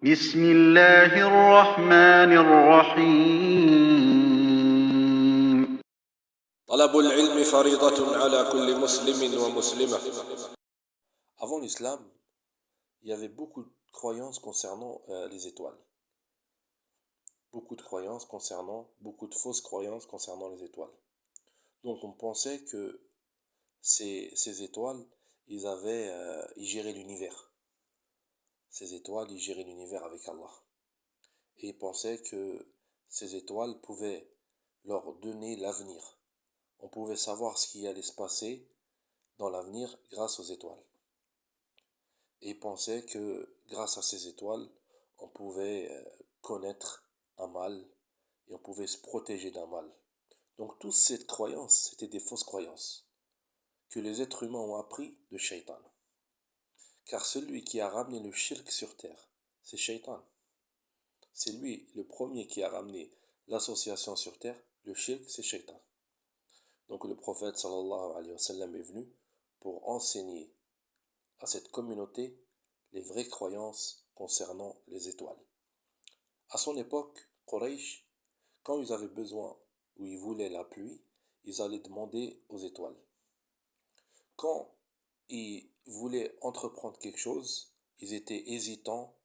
بسم الله الرحمن الرحيم طلب العلم فريضة على كل مسلم ومسلمة. Avant l'islam, il y avait beaucoup de croyances concernant les étoiles. Beaucoup de croyances concernant, beaucoup de fausses croyances concernant les étoiles. Donc on pensait que ces étoiles, ils géraient l'univers. Ces étoiles, ils géraient l'univers avec Allah. Et ils pensaient que ces étoiles pouvaient leur donner l'avenir. On pouvait savoir ce qui allait se passer dans l'avenir grâce aux étoiles. Et ils pensaient que grâce à ces étoiles, on pouvait connaître un mal et on pouvait se protéger d'un mal. Donc toutes ces croyances, c'était des fausses croyances que les êtres humains ont appris de Shaitan. Car celui qui a ramené le shirk sur terre, c'est Shaitan. C'est lui le premier qui a ramené l'association sur terre. Le shirk, c'est Shaitan. Donc le prophète sallallahu alayhi wa sallam est venu pour enseigner à cette communauté les vraies croyances concernant les étoiles. À son époque, Quraysh, quand ils avaient besoin ou ils voulaient la pluie, ils allaient demander aux étoiles. Quand ils voulaient entreprendre quelque chose, ils étaient hésitants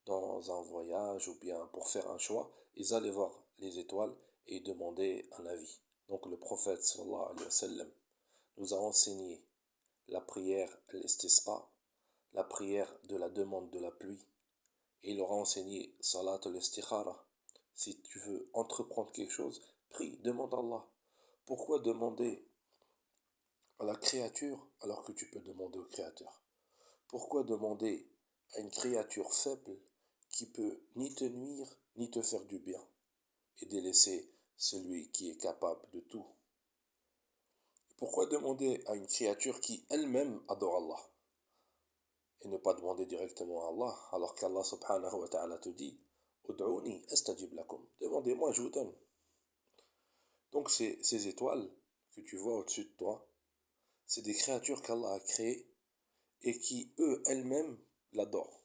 dans un voyage ou bien pour faire un choix, ils allaient voir les étoiles et ils demandaient un avis. Donc le prophète sallallahu alayhi wa sallam nous a enseigné la prière al-istisqa, la prière de la demande de la pluie. Et il leur a enseigné salat al-istikhara. Si tu veux entreprendre quelque chose, prie, demande à Allah. Pourquoi demander à la créature alors que tu peux demander au créateur? Pourquoi demander à une créature faible qui peut ni te nuire ni te faire du bien et délaisser celui qui est capable de tout? Pourquoi demander à une créature qui elle-même adore Allah et ne pas demander directement à Allah alors qu'Allah subhanahu wa ta'ala te dit Ud'ouni astajib lakum. Demandez-moi, je vous donne. Donc ces étoiles que tu vois au-dessus de toi, c'est des créatures qu'Allah a créées et qui, elles-mêmes, l'adorent.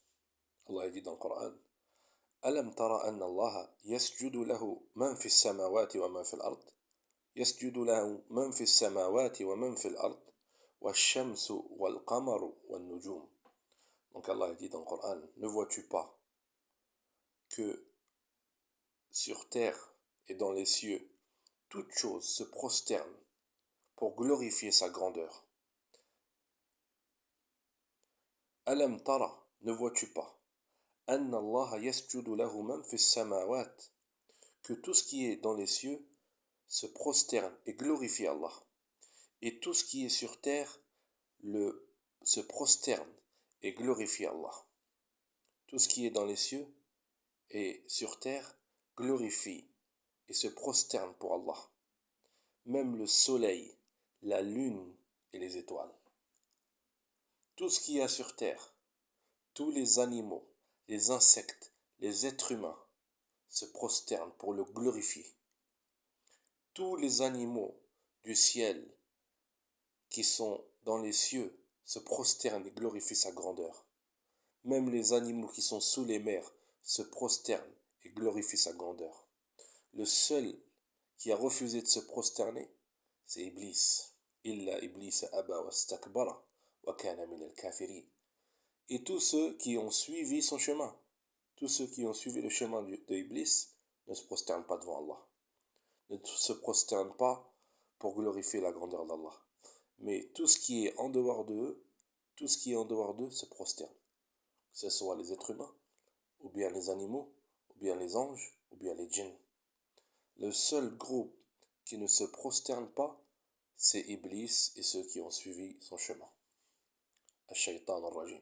Allah dit dans le Coran Alam tara anna Allah yasjudu lahu man fi samawati wa man fi al-ard yasjudu lahu man fi samawati wa man fi al-ard wash-shamsu wal-qamaru wan-nujum. Donc Allah dit dans le Coran, ne vois-tu pas que sur terre et dans les cieux, toute chose se prosterne pour glorifier sa grandeur. Alam tara, ne vois-tu pas, anna Allah yasjudu lahu man fi samawat, que tout ce qui est dans les cieux se prosterne et glorifie Allah, et tout ce qui est sur terre se prosterne et glorifie Allah. Tout ce qui est dans les cieux et sur terre glorifie et se prosterne pour Allah. Même le soleil, la lune et les étoiles. Tout ce qu'il y a sur terre, tous les animaux, les insectes, les êtres humains se prosternent pour le glorifier. Tous les animaux du ciel qui sont dans les cieux se prosternent et glorifient sa grandeur. Même les animaux qui sont sous les mers se prosternent et glorifient sa grandeur. Le seul qui a refusé de se prosterner, c'est Iblis. Illa Iblis aba wastakbara wa kana min al-kafirin. Et tous ceux qui ont suivi son chemin, tous ceux qui ont suivi le chemin d'Iblis, ne se prosternent pas devant Allah. Ne se prosternent pas pour glorifier la grandeur d'Allah. Mais tout ce qui est en dehors d'eux, tout ce qui est en dehors d'eux se prosterne. Que ce soit les êtres humains, ou bien les animaux, ou bien les anges, ou bien les djinns. Le seul groupe qui ne se prosterne pas, c'est Iblis et ceux qui ont suivi son chemin. Ash-Shaytan al-Rajim.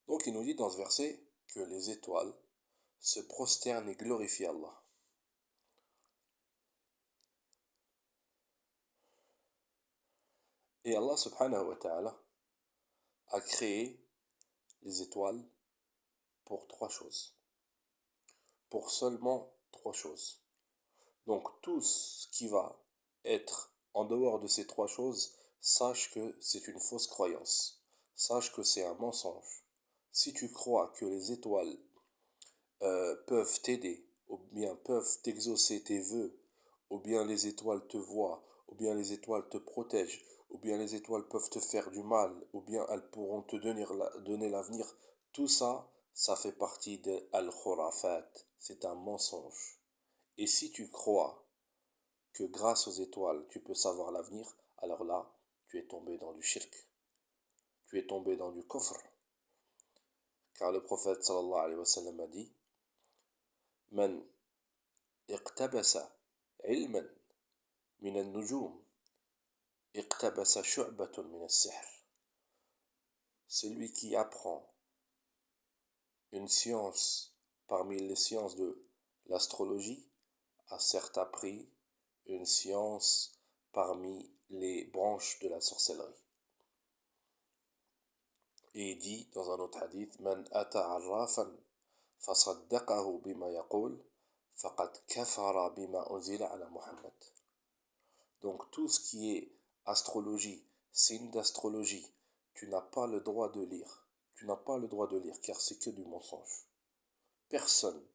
Donc il nous dit dans ce verset que les étoiles se prosternent et glorifient Allah. Et Allah subhanahu wa ta'ala a créé les étoiles pour trois choses. Pour seulement trois choses. Donc tout ce qui va être en dehors de ces trois choses, sache que c'est une fausse croyance. Sache que c'est un mensonge. Si tu crois que les étoiles peuvent t'aider, ou bien peuvent t'exaucer tes vœux, ou bien les étoiles te voient, ou bien les étoiles te protègent, ou bien les étoiles peuvent te faire du mal, ou bien elles pourront te donner l'avenir, tout ça, ça fait partie de Al-Khurafat. C'est un mensonge. Et si tu crois que grâce aux étoiles, tu peux savoir l'avenir, alors là, tu es tombé dans du shirk. Tu es tombé dans du kufr. Car le prophète sallallahu alayhi wa sallam a dit Man iqtabasa ilman min al-nujum iqtabasa shu'batun min al-sihr. Celui qui apprend une science parmi les sciences de l'astrologie a certes appris une science parmi les branches de la sorcellerie. Et il dit dans un autre hadith Man ata arrafan fasaddaqahu bima yaqul faqad kafara bima unzila ala Muhammad. Donc tout ce qui est astrologie, signe d'astrologie, tu n'as pas le droit de lire. Tu n'as pas le droit de lire car c'est que du mensonge. Personne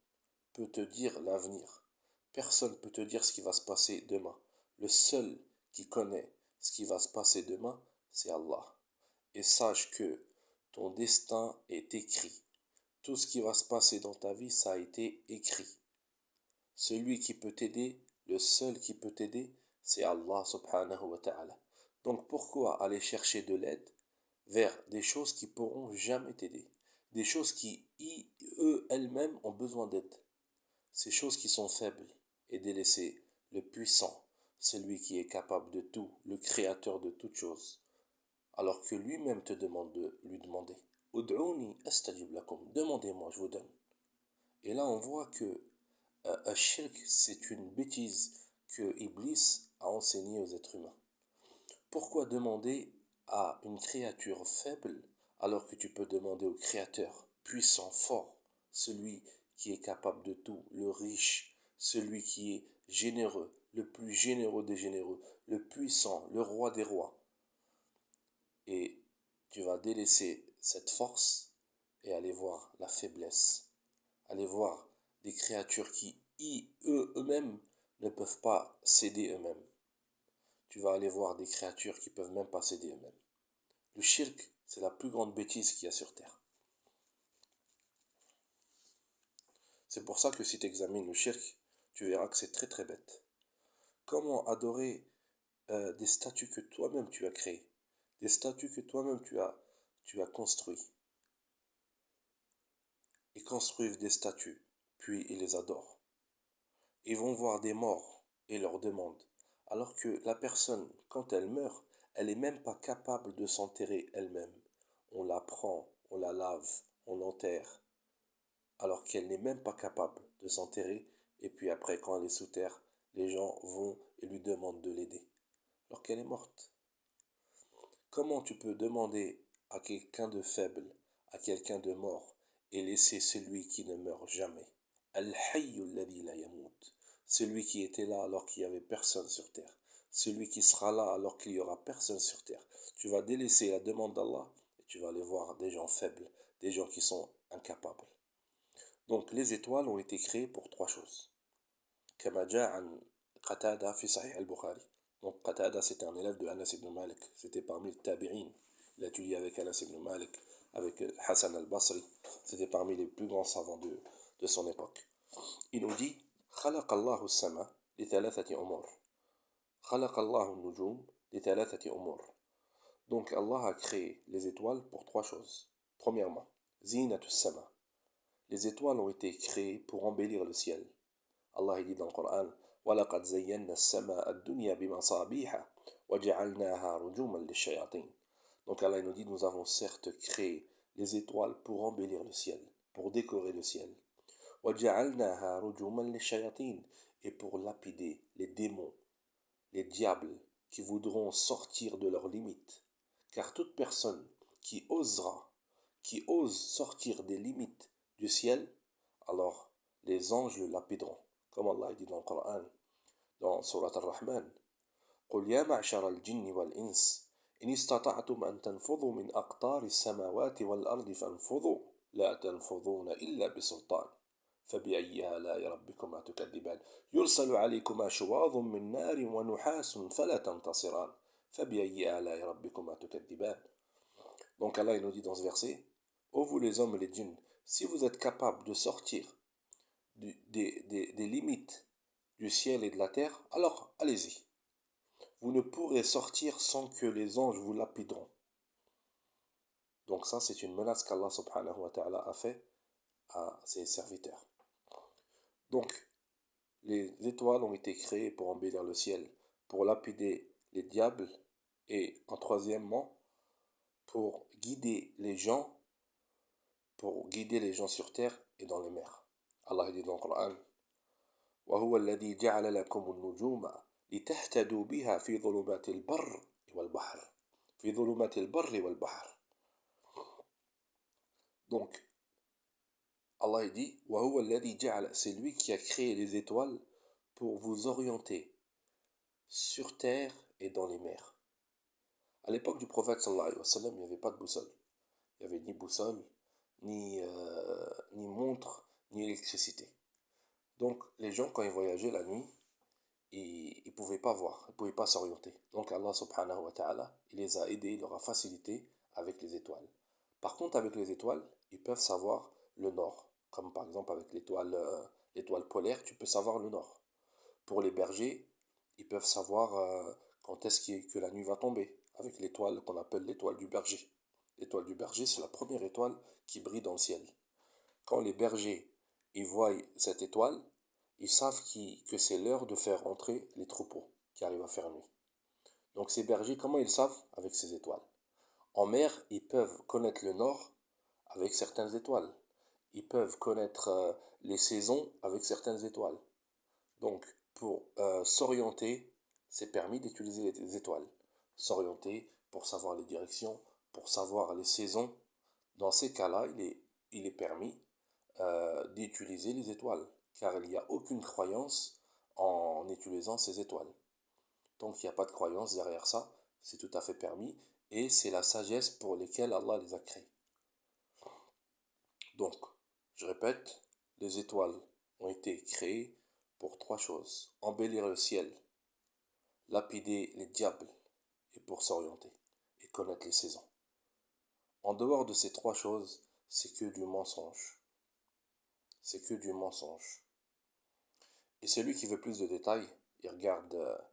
peut te dire l'avenir. Personne peut te dire ce qui va se passer demain. Le seul qui connaît ce qui va se passer demain, c'est Allah. Et sache que ton destin est écrit. Tout ce qui va se passer dans ta vie, ça a été écrit. Celui qui peut t'aider, le seul qui peut t'aider, c'est Allah subhanahu wa ta'ala. Donc pourquoi aller chercher de l'aide vers des choses qui pourront jamais t'aider? Des choses qui, elles-mêmes, ont besoin d'aide. Ces choses qui sont faibles et délaissées, le puissant, celui qui est capable de tout, le créateur de toutes choses. Alors que lui-même te demande de lui demander. Ud'ouni astajib lakum. Demandez-moi, je vous donne. Et là, on voit que shirk, c'est une bêtise que Iblis a enseignée aux êtres humains. Pourquoi demander à une créature faible alors que tu peux demander au créateur puissant, fort, celui qui est capable de tout, le riche, celui qui est généreux, le plus généreux des généreux, le puissant, le roi des rois. Et tu vas délaisser cette force et aller voir la faiblesse, aller voir des créatures qui, eux-mêmes, ne peuvent pas s'aider eux-mêmes. Tu vas aller voir des créatures qui peuvent même pas s'aider eux-mêmes. Le shirk, c'est la plus grande bêtise qu'il y a sur terre. C'est pour ça que si tu examines le shirk, tu verras que c'est très très bête. Comment adorer des statues que toi-même tu as créées, des statues que toi-même tu as construites. Ils construisent des statues, puis ils les adorent. Ils vont voir des morts et leur demandent. Alors que la personne, quand elle meurt, elle n'est même pas capable de s'enterrer elle-même. On la prend, on la lave, on l'enterre. Alors qu'elle n'est même pas capable de s'enterrer. Et puis après, quand elle est sous terre, les gens vont et lui demandent de l'aider. Alors qu'elle est morte. Comment tu peux demander à quelqu'un de faible, à quelqu'un de mort, et laisser celui qui ne meurt jamais? Al-Hayyu alladhi la yamut. Celui qui était là alors qu'il n'y avait personne sur terre. Celui qui sera là alors qu'il n'y aura personne sur terre. Tu vas délaisser la demande d'Allah et tu vas aller voir des gens faibles, des gens qui sont incapables. Donc les étoiles ont été créées pour trois choses. Kama ja'a an Qatada fi Sahih al-Bukhari. Donc Qatada, c'était un élève de Anas ibn Malik. C'était parmi les tabi'in. Il a étudié avec Anas ibn Malik, avec Hassan al-Basri. C'était parmi les plus grands savants de son époque. Il nous dit خلق الله السماء لثلاثة أمور خلق الله النجوم لثلاثة أمور. Donc Allah a créé les étoiles pour trois choses. Premièrement, زينة السماء. Les étoiles ont été créées pour embellir le ciel. Allah dit dans le Coran وَلَقَدْ زَيَّنَّا السَّمَاءَ الدُّنْيَا بِمَصَابِيحَ وَجَعَلْنَاهَا رُجُومًا لِلشَّيَاطِينِ. Donc Allah nous dit, nous avons certes créé les étoiles pour embellir le ciel, pour décorer le ciel. وَجَعَلْنَاهَا رُجُومًا لِلشَّيَاطِينِ. Et pour lapider les démons, les diables qui voudront sortir de leurs limites. Car toute personne qui ose sortir des limites du ciel, alors les anges le lapideront. Comme Allah dit dans le Coran, dans Surat Ar-Rahman, قُلْ يَا مَعْشَرَ الْجِنِّ وَالْإِنسِ إن استطعتم أن تنفذوا من أقطار السماوات والأرض فانفذوا لا تنفذون إلا بسلطان فبأي آلاء ربكما تكذبان يرسل عليكما شواظ من نار ونحاس فلا تنتصران فبأي آلاء ربكما تكذبان. Donc Allah il nous dit dans ce verset, ô vous les hommes et les djinns, si vous êtes capables de sortir des limites du ciel et de la terre, alors allez-y. Vous ne pourrez sortir sans que les anges vous lapideront. Donc ça, c'est une menace qu'Allah subhanahu wa ta'ala a fait à ses serviteurs. Donc, les étoiles ont été créées pour embellir le ciel, pour lapider les diables et, en troisièmement, pour guider les gens sur terre et dans les mers. Allah dit dans le Coran, وهو الذي جعل لكم النجوم لتهتدوا بها في ظلمات البر والبحر. Donc, Allah dit, وهو الذي جعل, c'est lui qui a créé les étoiles pour vous orienter sur terre et dans les mers. À l'époque du prophète sallallahu alayhi wa sallam, il n'y avait pas de boussole. Il n'y avait ni boussole, ni montre, ni électricité. Donc, les gens, quand ils voyageaient la nuit, ils ne pouvaient pas voir, ils ne pouvaient pas s'orienter. Donc, Allah subhanahu wa ta'ala, il les a aidés, il leur a facilité avec les étoiles. Par contre, avec les étoiles, ils peuvent savoir le nord. Comme par exemple avec l'étoile polaire, tu peux savoir le nord. Pour les bergers, ils peuvent savoir quand est-ce que la nuit va tomber, avec l'étoile qu'on appelle l'étoile du berger. L'étoile du berger, c'est la première étoile qui brille dans le ciel. Quand les bergers ils voient cette étoile, ils savent que c'est l'heure de faire entrer les troupeaux qui arrivent à faire nuit. Donc ces bergers, comment ils savent? Avec ces étoiles. En mer, ils peuvent connaître le nord avec certaines étoiles. Ils peuvent connaître les saisons avec certaines étoiles. Donc, pour s'orienter, c'est permis d'utiliser les étoiles. S'orienter pour savoir les directions, pour savoir les saisons. Dans ces cas-là, il est permis d'utiliser les étoiles, car il n'y a aucune croyance en utilisant ces étoiles. Donc, il n'y a pas de croyance derrière ça, c'est tout à fait permis, et c'est la sagesse pour laquelle Allah les a créés. Donc, je répète, les étoiles ont été créées pour trois choses. Embellir le ciel, lapider les diables, et pour s'orienter, et connaître les saisons. En dehors de ces trois choses, c'est que du mensonge. C'est que du mensonge. Et celui qui veut plus de détails, il regarde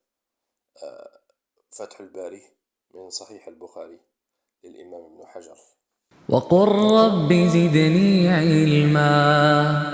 Fath al-Bari, min Sahih al-Bukhari, l'imam Ibn Hajar. وقل رب زدني علما